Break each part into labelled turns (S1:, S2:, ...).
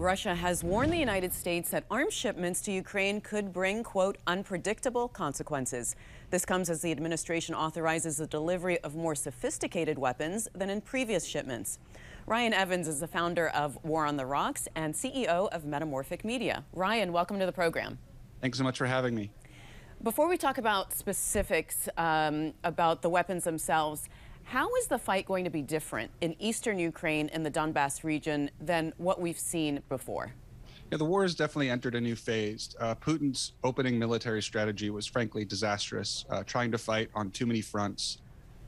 S1: Russia has warned the United States that arms shipments to Ukraine could bring, quote, unpredictable consequences. This comes as the administration authorizes the delivery of more sophisticated weapons than in previous shipments. Ryan Evans is the founder of War on the Rocks and CEO of Metamorphic Media. Ryan, welcome to the program.
S2: Thanks so much for having me.
S1: Before we talk about specifics about the weapons themselves, how is the fight going to be different in eastern Ukraine and the Donbass region than what we've seen before?
S2: Yeah, the war has definitely entered a new phase. Putin's opening military strategy was frankly disastrous, trying to fight on too many fronts.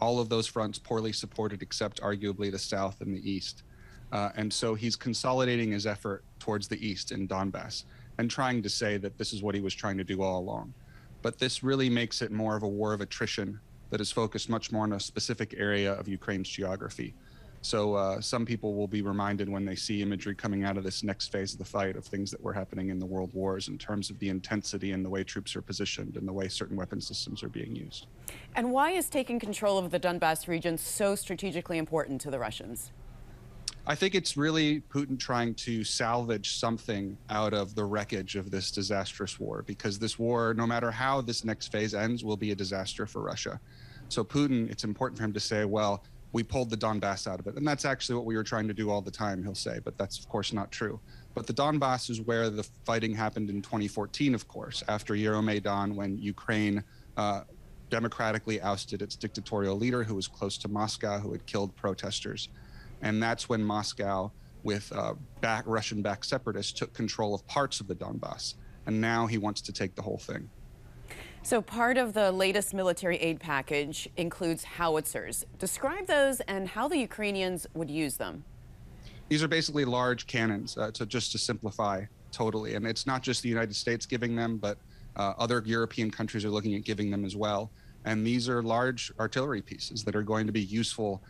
S2: All of those fronts poorly supported except arguably the south and the east. And so he's consolidating his effort towards the east in Donbass and trying to say that this is what he was trying to do all along. But this really makes it more of a war of attrition that is focused much more on a specific area of Ukraine's geography. So some people will be reminded when they see imagery coming out of this next phase of the fight of things that were happening in the world wars in terms of the intensity and the way troops are positioned and the way certain weapon systems are being used.
S1: And why is taking control of the Donbass region so strategically important to the Russians?
S2: I think it's really Putin trying to salvage something out of the wreckage of this disastrous war, because this war, no matter how this next phase ends, will be a disaster for Russia. So Putin, it's important for him to say, well, we pulled the Donbass out of it. And that's actually what we were trying to do all the time, he'll say, but that's of course not true. But the Donbass is where the fighting happened in 2014, of course, after Euromaidan, when Ukraine democratically ousted its dictatorial leader who was close to Moscow, who had killed protesters. And that's when Moscow, with Russian-backed separatists, took control of parts of the Donbass. And now he wants to take the whole thing.
S1: So part of the latest military aid package includes howitzers. Describe those and how the Ukrainians would use them.
S2: These are basically large cannons, just to simplify totally. And it's not just the United States giving them, but other European countries are looking at giving them as well. And these are large artillery pieces that are going to be useful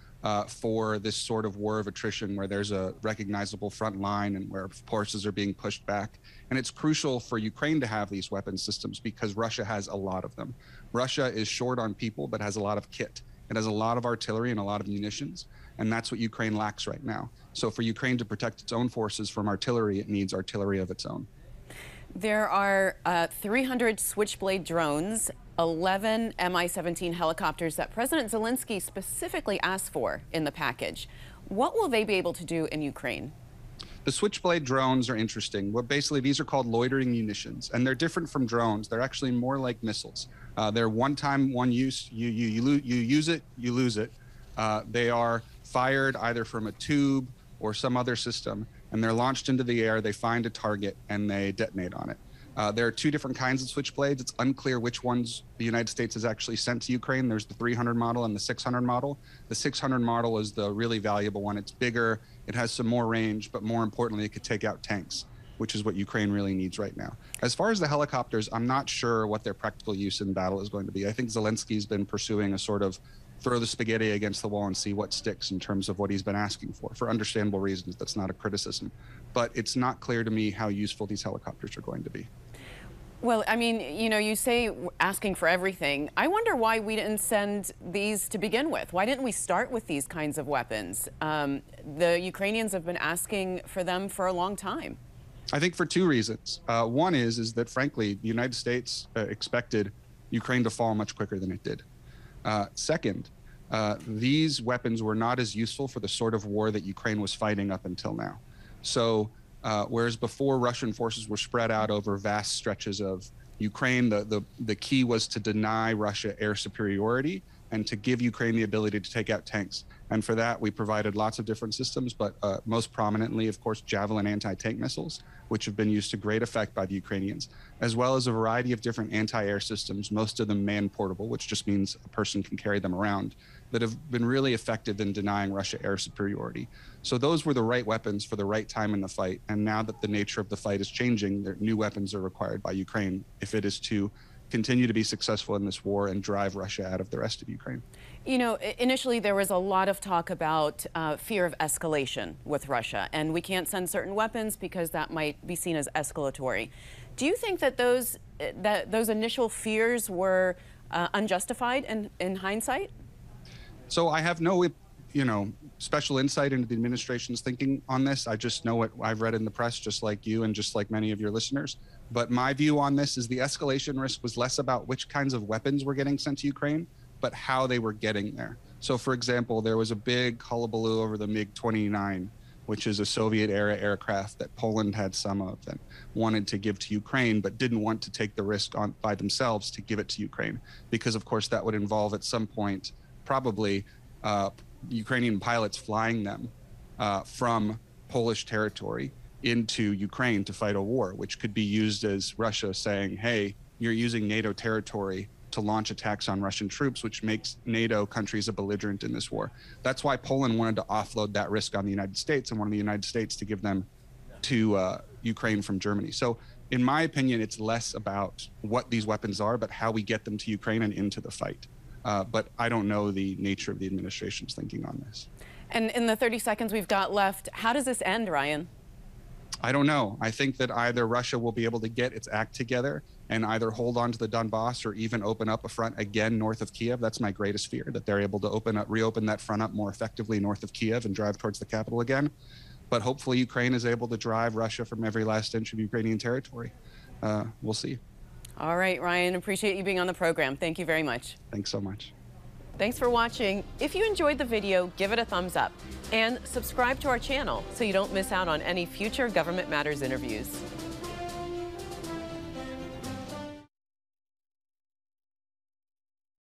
S2: for this sort of war of attrition where there's a recognizable front line and where forces are being pushed back. And it's crucial for Ukraine to have these weapon systems because Russia has a lot of them. Russia is short on people, but has a lot of kit. It has a lot of artillery and a lot of munitions. And that's what Ukraine lacks right now. So for Ukraine to protect its own forces from artillery, it needs artillery of its own.
S1: There are 300 switchblade drones, 11 Mi-17 helicopters that President Zelensky specifically asked for in the package. What will they be able to do in Ukraine?
S2: The switchblade drones are interesting. Well, basically, these are called loitering munitions, and they're different from drones. They're actually more like missiles. They're one time, one use. You use it, you lose it. They are fired either from a tube or some other system, and they're launched into the air. They find a target and they detonate on it. There are two different kinds of switchblades. It's unclear which ones the United States has actually sent to Ukraine. There's the 300 model and the 600 model. The 600 model is the really valuable one. It's bigger, it has some more range, but more importantly, it could take out tanks, which is what Ukraine really needs right now. As far as the helicopters, I'm not sure what their practical use in battle is going to be. I think Zelensky's been pursuing a sort of throw the spaghetti against the wall and see what sticks in terms of what he's been asking for understandable reasons. That's not a criticism. But it's not clear to me how useful these helicopters are going to be.
S1: Well, I mean, you know, you say asking for everything. I wonder why we didn't send these to begin with. Why didn't we start with these kinds of weapons? The Ukrainians have been asking for them for a long time.
S2: I think for two reasons. One is that, frankly, the United States expected Ukraine to fall much quicker than it did. Second, these weapons were not as useful for the sort of war that Ukraine was fighting up until now. So whereas before Russian forces were spread out over vast stretches of Ukraine, the key was to deny Russia air superiority and to give Ukraine the ability to take out tanks. And for that, we provided lots of different systems, but most prominently, of course, Javelin anti-tank missiles, which have been used to great effect by the Ukrainians, as well as a variety of different anti-air systems, most of them man-portable, which just means a person can carry them around, that have been really effective in denying Russia air superiority. So those were the right weapons for the right time in the fight. And now that the nature of the fight is changing, new weapons are required by Ukraine if it is to continue to be successful in this war and drive Russia out of the rest of Ukraine.
S1: You know, initially there was a lot of talk about fear of escalation with Russia, and we can't send certain weapons because that might be seen as escalatory. Do you think that those initial fears were unjustified in hindsight?
S2: So I have no special insight into the administration's thinking on this. I just know what I've read in the press, just like you and just like many of your listeners. But my view on this is the escalation risk was less about which kinds of weapons were getting sent to Ukraine, but how they were getting there. So, for example, there was a big hullabaloo over the MiG-29, which is a Soviet-era aircraft that Poland had some of and wanted to give to Ukraine, but didn't want to take the risk on by themselves to give it to Ukraine, because, of course, that would involve at some point probably Ukrainian pilots flying them from Polish territory into Ukraine to fight a war, which could be used as Russia saying, hey, you're using NATO territory to launch attacks on Russian troops, which makes NATO countries a belligerent in this war. That's why Poland wanted to offload that risk on the United States and wanted the United States to give them to Ukraine from Germany. So in my opinion, it's less about what these weapons are, but how we get them to Ukraine and into the fight. But I don't know the nature of the administration's thinking on this.
S1: And in the 30 seconds we've got left, how does this end, Ryan?
S2: I don't know. I think that either Russia will be able to get its act together and either hold on to the Donbass or even open up a front again north of Kiev. That's my greatest fear, that they're able to reopen that front up more effectively north of Kiev and drive towards the capital again. But hopefully Ukraine is able to drive Russia from every last inch of Ukrainian territory. We'll see.
S1: All right, Ryan, appreciate you being on the program. Thank you very much.
S2: Thanks so much.
S1: Thanks for watching. If you enjoyed the video, give it a thumbs up and subscribe to our channel so you don't miss out on any future Government Matters interviews.